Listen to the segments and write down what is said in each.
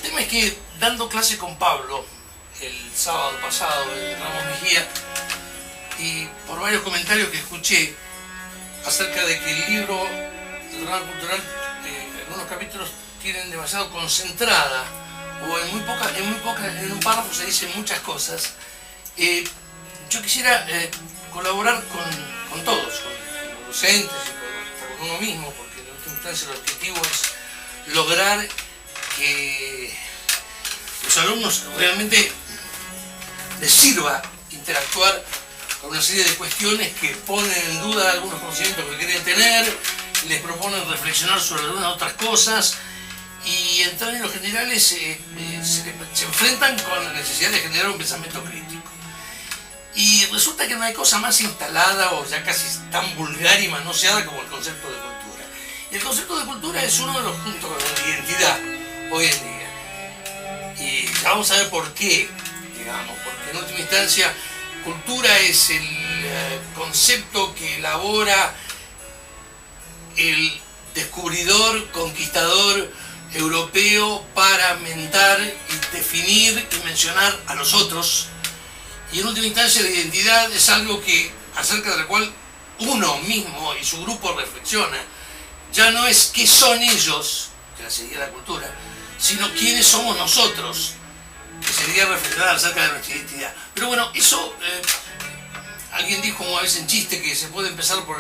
tema es que dando clase con Pablo el sábado pasado en Ramos Mejía, y por varios comentarios que escuché acerca de que el libro de Trama Cultural, algunos capítulos tienen demasiado concentrada, o en un párrafo se dicen muchas cosas, yo quisiera colaborar con todos, con los docentes y con uno mismo, porque en última instancia el objetivo es lograr que los alumnos realmente les sirva interactuar con una serie de cuestiones que ponen en duda algunos conocimientos que quieren tener, les proponen reflexionar sobre algunas otras cosas, y en términos generales se enfrentan con la necesidad de generar un pensamiento crítico. Y resulta que no hay cosa más instalada o ya casi tan vulgar y manoseada como el concepto de cultura. Y el concepto de cultura es uno de los puntos de la identidad hoy en día. Y ya vamos a ver por qué, digamos, porque en última instancia cultura es el concepto que elabora el descubridor, conquistador europeo para mentar y definir y mencionar a los otros. Y en última instancia la identidad es algo que, acerca de la cual uno mismo y su grupo reflexiona. Ya no es qué son ellos, que sería la cultura, sino quiénes somos nosotros, que sería reflexionar acerca de nuestra identidad. Pero bueno, eso, alguien dijo como a veces en chiste que se puede empezar por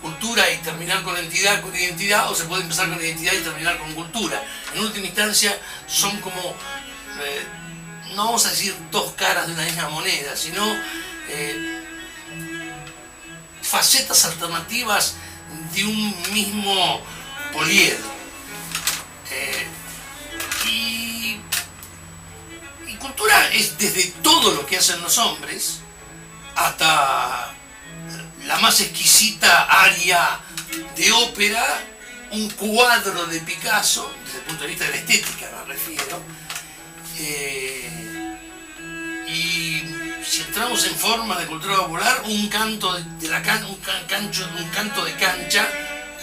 cultura y terminar con identidad, o se puede empezar con identidad y terminar con cultura. En última instancia son como, no vamos a decir dos caras de una misma moneda, sino facetas alternativas de un mismo poliedro. Y cultura es desde todo lo que hacen los hombres hasta la más exquisita aria de ópera, un cuadro de Picasso, desde el punto de vista de la estética me refiero. Y si entramos en forma de cultura popular, un canto de cancha,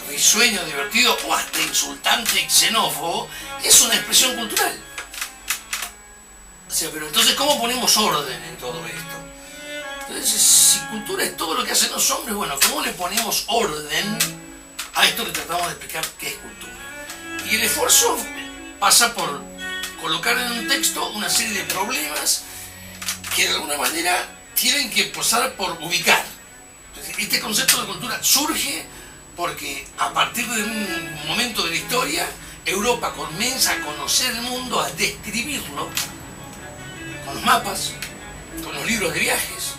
risueño, divertido o hasta insultante y xenófobo, es una expresión cultural. O sea, pero entonces, ¿cómo ponemos orden en todo esto? Entonces, si cultura es todo lo que hacen los hombres, bueno, ¿cómo le ponemos orden a esto que tratamos de explicar qué es cultura? Y el esfuerzo pasa por colocar en un texto una serie de problemas que de alguna manera tienen que pasar por ubicar. Este concepto de cultura surge porque a partir de un momento de la historia, Europa comienza a conocer el mundo, a describirlo, con los mapas, con los libros de viajes.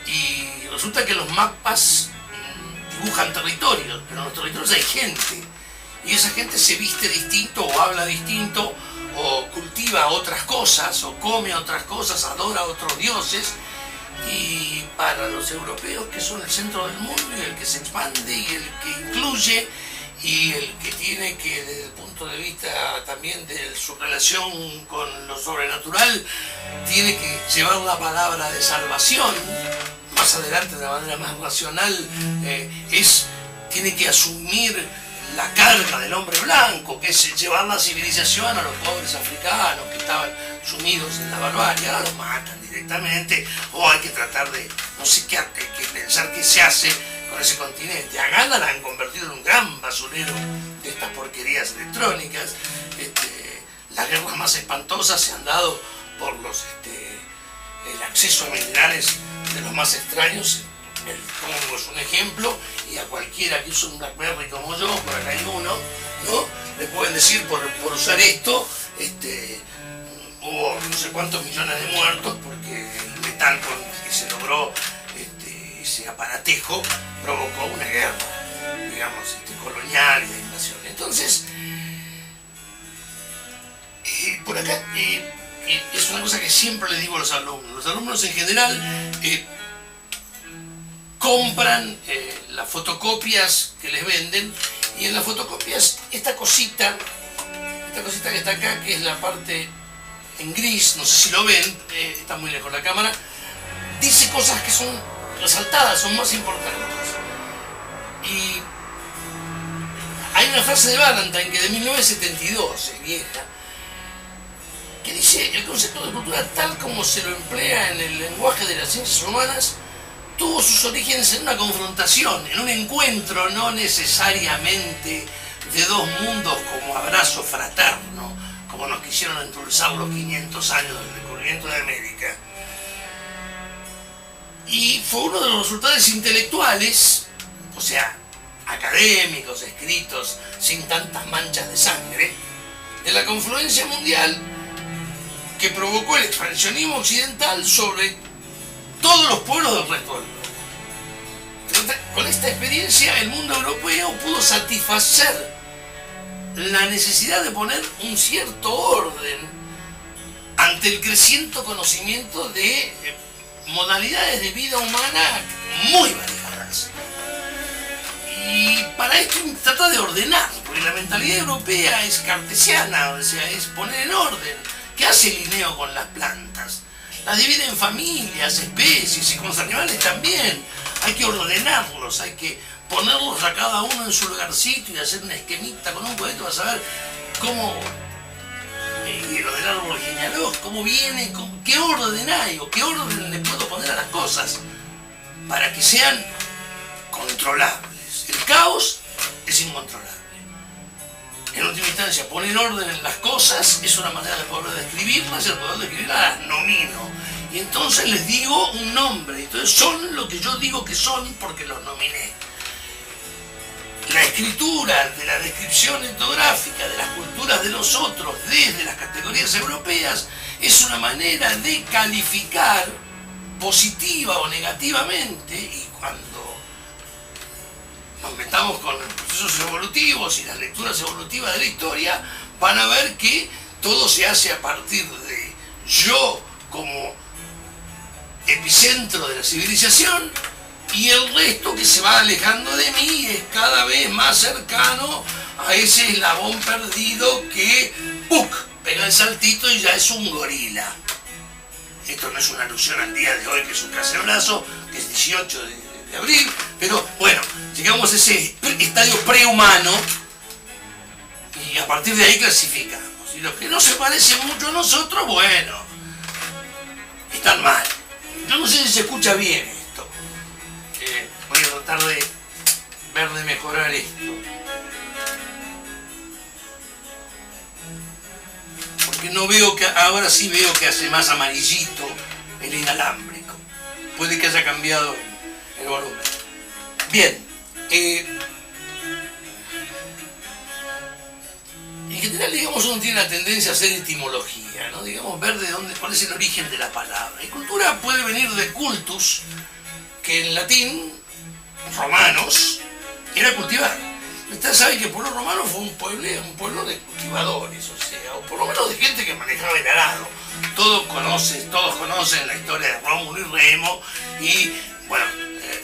Y resulta que los mapas dibujan territorios, pero en los territorios hay gente. Y esa gente se viste distinto, o habla distinto, o cultiva otras cosas, o come otras cosas, adora a otros dioses. Y para los europeos, que son el centro del mundo, y el que se expande, y el que incluye, y el que tiene que, desde el punto de vista también de su relación con lo sobrenatural, tiene que llevar una palabra de salvación, más adelante de una manera más racional, tiene que asumir la carga del hombre blanco, que es llevar la civilización a los pobres africanos que estaban sumidos en la barbarie. Ahora los matan directamente, o hay que tratar de, no sé qué, hay que pensar qué se hace con ese continente. A Ghana la han convertido en un gran basurero de estas porquerías electrónicas. Las guerras más espantosas se han dado por el acceso a minerales de los más extraños. El Congo es un ejemplo, y a cualquiera que usa un BlackBerry como yo, por acá hay uno, ¿no? Le pueden decir por usar esto, hubo no sé cuántos millones de muertos, porque el metal con el que se logró ese aparatejo provocó una guerra, digamos, colonial y de invasión. Entonces, por acá, es una cosa que siempre le digo a los alumnos. Los alumnos en general compran las fotocopias que les venden, y en las fotocopias esta cosita que está acá, que es la parte en gris, no sé si lo ven, está muy lejos la cámara, dice cosas que son resaltadas, son más importantes. Y hay una frase de Valentine que de 1972, es vieja, que dice: el concepto de cultura tal como se lo emplea en el lenguaje de las ciencias humanas tuvo sus orígenes en una confrontación, en un encuentro no necesariamente de dos mundos como abrazo fraterno, como nos quisieron endulzar los 500 años del descubrimiento de América. Y fue uno de los resultados intelectuales, o sea, académicos, escritos sin tantas manchas de sangre, de la confluencia mundial que provocó el expansionismo occidental sobre todos los pueblos del resto del mundo. Con esta experiencia, el mundo europeo pudo satisfacer la necesidad de poner un cierto orden ante el creciente conocimiento de modalidades de vida humana muy variadas. Y para esto trata de ordenar, porque la mentalidad europea es cartesiana, o sea, es poner en orden. ¿Qué hace Linneo con las plantas? Las divide en familias, especies, y con los animales también. Hay que ordenarlos, hay que ponerlos a cada uno en su lugarcito y hacer una esquemita con un cuadrito para saber cómo, y lo del árbol genealógico, cómo viene, qué orden hay o qué orden le puedo poner a las cosas para que sean controlables. El caos es incontrolable. En última instancia, poner orden en las cosas es una manera de poder describirlas, y el poder describirlas las nomino. Y entonces les digo un nombre. Entonces son lo que yo digo que son porque los nominé. La escritura de la descripción etnográfica de las culturas de los otros desde las categorías europeas es una manera de calificar positiva o negativamente, y cuando nos metamos con los procesos evolutivos y las lecturas evolutivas de la historia, van a ver que todo se hace a partir de yo como epicentro de la civilización, y el resto que se va alejando de mí es cada vez más cercano a ese eslabón perdido que ¡puc!, pega el saltito y ya es un gorila. Esto no es una alusión al día de hoy, que es un cacerolazo, que es 18 de abril, pero bueno, llegamos a ese estadio prehumano y a partir de ahí clasificamos. Y los que no se parecen mucho a nosotros, bueno, están mal. Yo no sé si se escucha bien esto. Voy a tratar de ver de mejorar esto. Porque no veo que, ahora sí veo que hace más amarillito el inalámbrico. Puede que haya cambiado el volumen. Bien. En general, digamos, uno tiene la tendencia a hacer etimología, ¿no? Digamos, ver de dónde, cuál es el origen de la palabra. Y cultura puede venir de cultus, que en latín, romanos, era cultivar. Ustedes saben que el pueblo romano fue un pueblo de cultivadores, o sea, o por lo menos de gente que manejaba el arado. Todos conocen la historia de Rómulo y Remo, y bueno,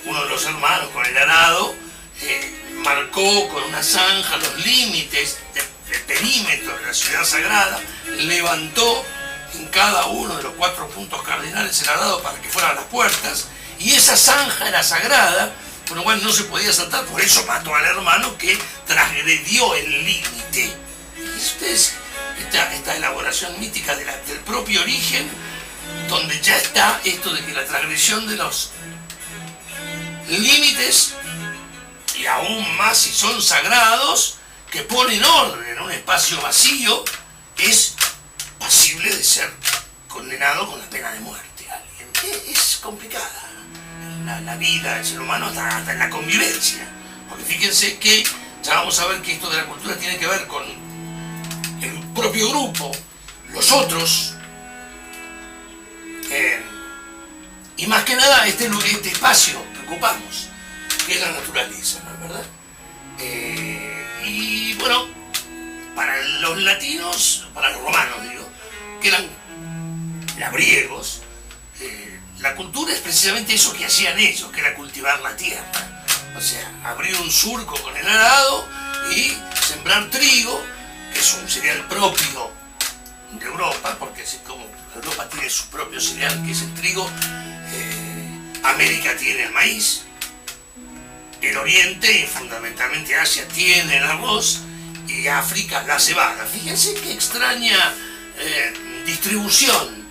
uno de los hermanos con el arado marcó con una zanja los límites del perímetro de la ciudad sagrada, levantó en cada uno de los 4 puntos cardinales el arado para que fueran las puertas, y esa zanja era sagrada, por lo cual no se podía saltar. Por eso mató al hermano que transgredió el límite. Y ustedes, esta elaboración mítica del propio origen, donde ya está esto de que la transgresión de los límites, y aún más si son sagrados, que ponen orden en un espacio vacío, es pasible de ser condenado con la pena de muerte. Es complicada la vida del ser humano, hasta en la convivencia. Porque fíjense que ya vamos a ver que esto de la cultura tiene que ver con el propio grupo, los otros, y más que nada este espacio que ocupamos, que es la naturaleza, ¿no es verdad? Y bueno, para los latinos, para los romanos digo, que eran labriegos, la cultura es precisamente eso que hacían ellos, que era cultivar la tierra. O sea, abrir un surco con el arado y sembrar trigo, que es un cereal propio de Europa, porque así como Europa tiene su propio cereal, que es el trigo, América tiene el maíz, el Oriente y fundamentalmente Asia tiene el arroz, y África la cebada. Fíjense qué extraña distribución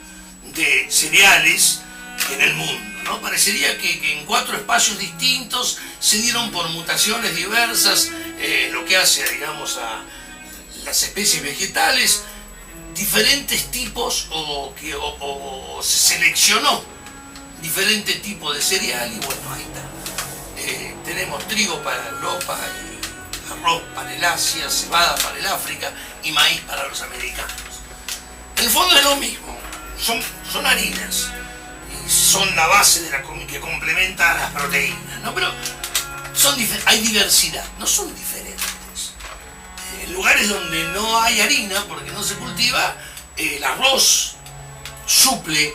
de cereales en el mundo, ¿no? Parecería que en 4 espacios distintos se dieron por mutaciones diversas, lo que hace, digamos, a las especies vegetales, diferentes tipos o se seleccionó diferentes tipos de cereal y bueno, ahí está. Tenemos trigo para Europa, y arroz para el Asia, cebada para el África y maíz para los americanos. En el fondo es lo mismo, son harinas y son la base de la comida que complementa a las proteínas, ¿no? Pero hay diversidad, no son diferentes. En lugares donde no hay harina, porque no se cultiva, el arroz suple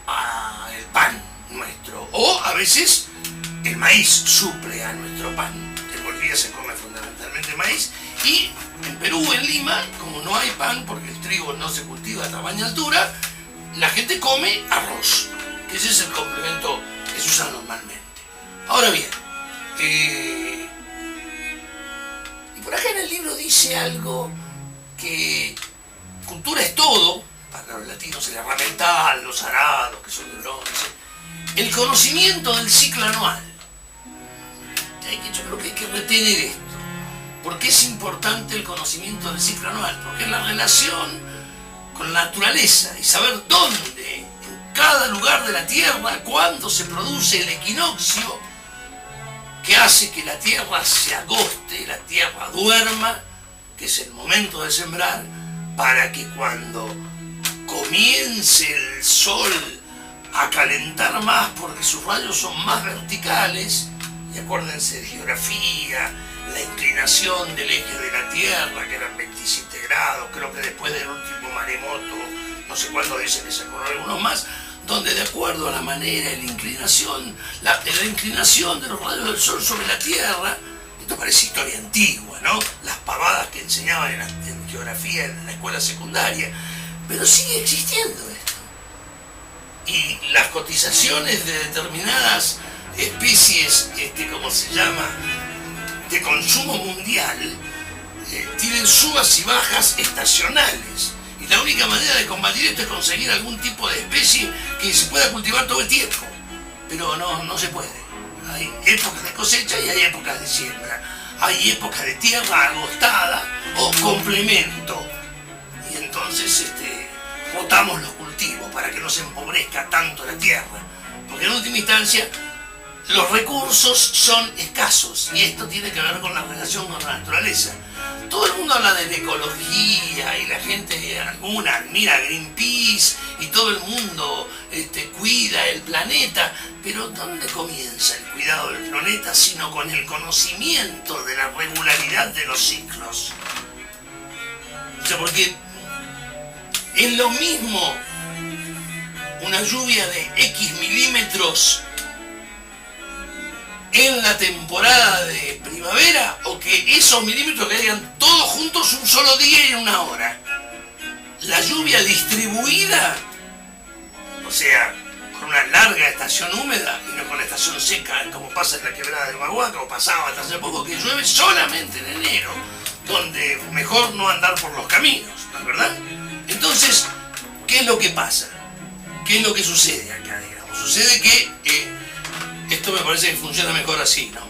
al pan nuestro, o a veces el maíz suple a nuestro pan. En Bolivia se come fundamentalmente maíz, y en Perú, en Lima, como no hay pan, porque el trigo no se cultiva a tamaña altura, la gente come arroz, que ese es el complemento que se usa normalmente. Ahora bien, y por acá en el libro dice algo que cultura es todo, para los latinos el herramental, los arados, que son de bronce, el conocimiento del ciclo anual. Yo creo que hay que retener esto. ¿Por qué es importante el conocimiento del ciclo anual? Porque es la relación con la naturaleza y saber dónde, en cada lugar de la Tierra, cuándo se produce el equinoccio que hace que la Tierra se agoste, la Tierra duerma, que es el momento de sembrar, para que cuando comience el sol a calentar más porque sus rayos son más verticales, y acuérdense de geografía, la inclinación del eje de la Tierra, que eran 27 grados, creo que después del último maremoto, no sé cuándo dicen que se acordó algunos más, donde de acuerdo a la manera y la inclinación, la inclinación de los rayos del sol sobre la Tierra, esto parece historia antigua, ¿no? Las pavadas que enseñaban en geografía en la escuela secundaria, pero sigue existiendo esto. Y las cotizaciones de determinadas especies, ¿cómo se llama?, de consumo mundial, tienen subas y bajas estacionales. Y la única manera de combatir esto es conseguir algún tipo de especie que se pueda cultivar todo el tiempo. Pero no se puede. Hay épocas de cosecha y hay épocas de siembra. Hay épocas de tierra agostada o complemento. Y entonces rotamos los cultivos para que no se empobrezca tanto la tierra. Porque en última instancia los recursos son escasos y esto tiene que ver con la relación con la naturaleza. Todo el mundo habla de la ecología y la gente alguna admira a Greenpeace y todo el mundo cuida el planeta, pero ¿dónde comienza el cuidado del planeta sino con el conocimiento de la regularidad de los ciclos? O sea, porque es lo mismo una lluvia de X milímetros en la temporada de primavera o que esos milímetros caigan todos juntos un solo día y en una hora. La lluvia distribuida, o sea, con una larga estación húmeda y no con la estación seca, como pasa en la quebrada de Humahuaca o pasaba hasta hace poco, que llueve solamente en enero, donde mejor no andar por los caminos, ¿no es verdad? Entonces, ¿qué es lo que pasa? ¿Qué es lo que sucede acá, digamos? Sucede que esto me parece que funciona mejor así, ¿no?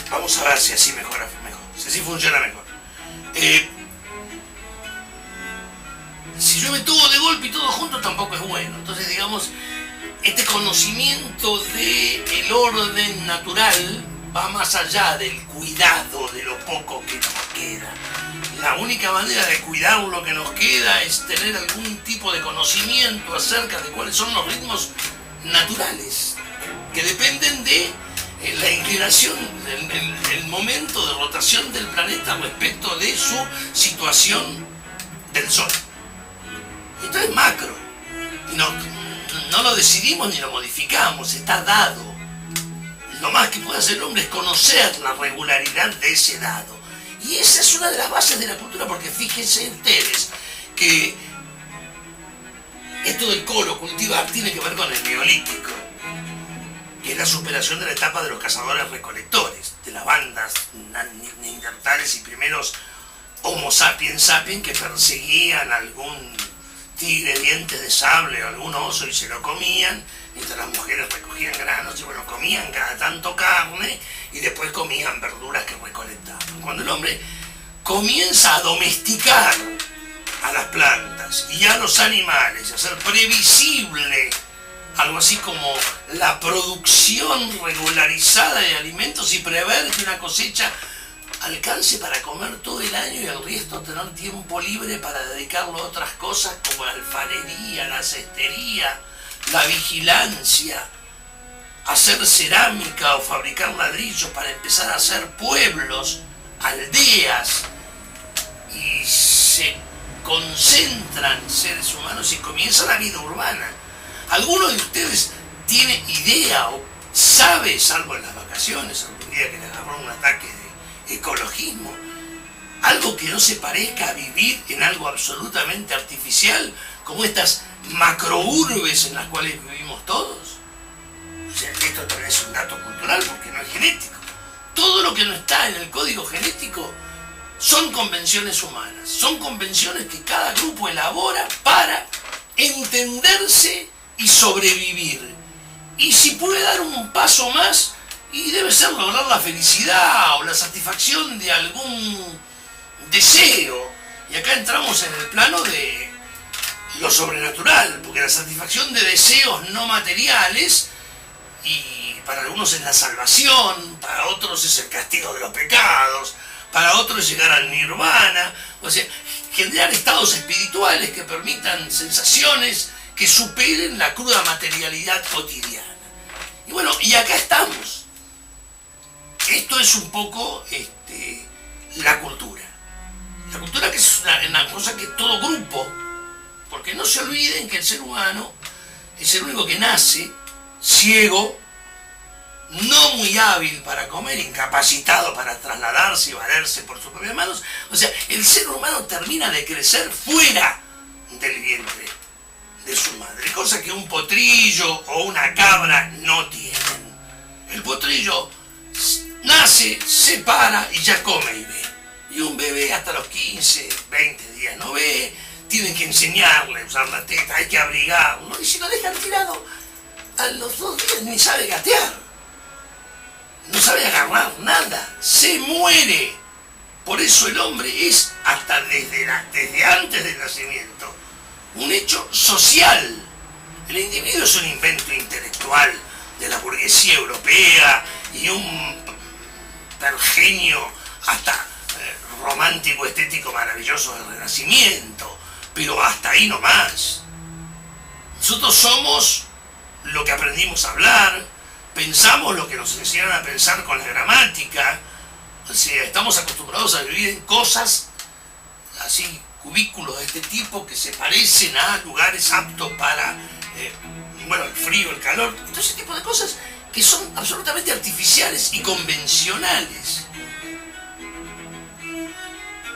Vamos a ver si así mejora mejor, si así funciona mejor. Si llueve todo de golpe y todo junto tampoco es bueno. Entonces, digamos, este conocimiento del orden natural va más allá del cuidado de lo poco que nos queda. La única manera de cuidar lo que nos queda es tener algún tipo de conocimiento acerca de cuáles son los ritmos naturales que dependen de la inclinación, el momento de rotación del planeta respecto de su situación del Sol. Esto es macro, no lo decidimos ni lo modificamos, está dado. Lo más que puede hacer el hombre es conocer la regularidad de ese dado. Y esa es una de las bases de la cultura, porque fíjense ustedes que esto del colo, cultivar, tiene que ver con el neolítico, que es la superación de la etapa de los cazadores-recolectores, de las bandas neandertales y primeros Homo sapiens sapiens que perseguían algún tigre dientes de sable o algún oso y se lo comían, mientras las mujeres recogían granos y bueno, comían cada tanto carne y después comían verduras que recolectaban. Cuando el hombre comienza a domesticar a las plantas y a los animales, a hacer previsible algo así como la producción regularizada de alimentos y prever que una cosecha alcance para comer todo el año y el resto tener tiempo libre para dedicarlo a otras cosas como la alfarería, la cestería, la vigilancia, hacer cerámica o fabricar ladrillos para empezar a hacer pueblos, aldeas, y se concentran seres humanos y comienza la vida urbana. ¿Alguno de ustedes tiene idea o sabe, salvo en las vacaciones, algún día que le agarró un ataque de ecologismo, algo que no se parezca a vivir en algo absolutamente artificial como estas macrourbes en las cuales vivimos todos? O sea, esto también es un dato cultural porque no es genético. Todo lo que no está en el código genético son convenciones humanas, son convenciones que cada grupo elabora para entenderse y sobrevivir. Y si puede dar un paso más, y debe ser lograr la felicidad o la satisfacción de algún deseo. Y acá entramos en el plano de lo sobrenatural, porque la satisfacción de deseos no materiales, y para algunos es la salvación, para otros es el castigo de los pecados, para otros es llegar al nirvana, o sea, generar estados espirituales que permitan sensaciones que superen la cruda materialidad cotidiana. Y bueno, y acá estamos. Esto es un poco la cultura. La cultura, que es una cosa que todo grupo, porque no se olviden que el ser humano es el único que nace ciego, no muy hábil para comer, incapacitado para trasladarse y valerse por sus propias manos. O sea, el ser humano termina de crecer fuera del vientre de su madre, cosa que un potrillo o una cabra no tienen. El potrillo nace, se para y ya come y ve. Y un bebé hasta los 15, 20 días no ve, tienen que enseñarle a usar la teta, hay que abrigarlo, y si lo dejan tirado, a los 2 días ni sabe gatear, no sabe agarrar nada, se muere. Por eso el hombre es, hasta desde antes del nacimiento, un hecho social. El individuo es un invento intelectual de la burguesía europea y un pergenio hasta romántico, estético, maravilloso del Renacimiento, pero hasta ahí no más. Nosotros somos lo que aprendimos a hablar, pensamos lo que nos enseñaron a pensar con la gramática, o sea, estamos acostumbrados a vivir en cosas así, cubículos de este tipo que se parecen a lugares aptos para el frío, el calor, todo ese tipo de cosas que son absolutamente artificiales y convencionales.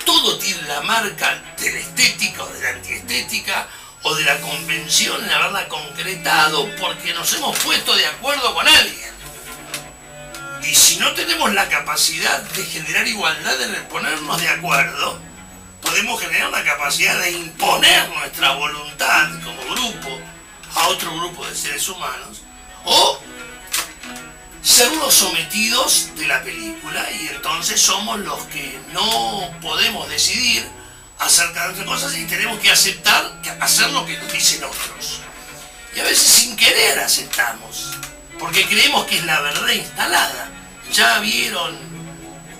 Todo tiene la marca de la estética o de la antiestética o de la convención en haberla concretado porque nos hemos puesto de acuerdo con alguien. Y si no tenemos la capacidad de generar igualdad en el ponernos de acuerdo, podemos generar la capacidad de imponer nuestra voluntad como grupo a otro grupo de seres humanos, o ser los sometidos de la película, y entonces somos los que no podemos decidir acerca de otras cosas y tenemos que aceptar hacer lo que nos dicen otros. Y a veces sin querer aceptamos, porque creemos que es la verdad instalada. Ya vieron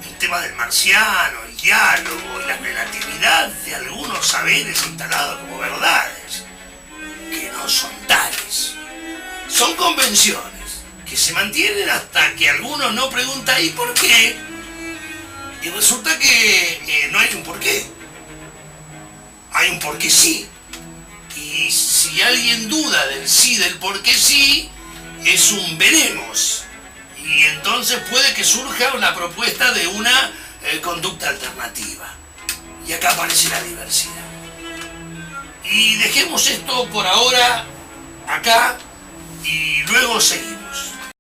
el tema del marciano, el diálogo y la relatividad de algunos saberes instalados como verdades, que no son tales. Son convenciones que se mantienen hasta que alguno no pregunta ¿y por qué? Y resulta que no hay un por qué. Hay un por qué sí. Y si alguien duda del sí, del por qué sí, es un veremos. Y entonces puede que surja una propuesta de una conducta alternativa. Y acá aparece la diversidad. Y dejemos esto por ahora acá y luego seguimos.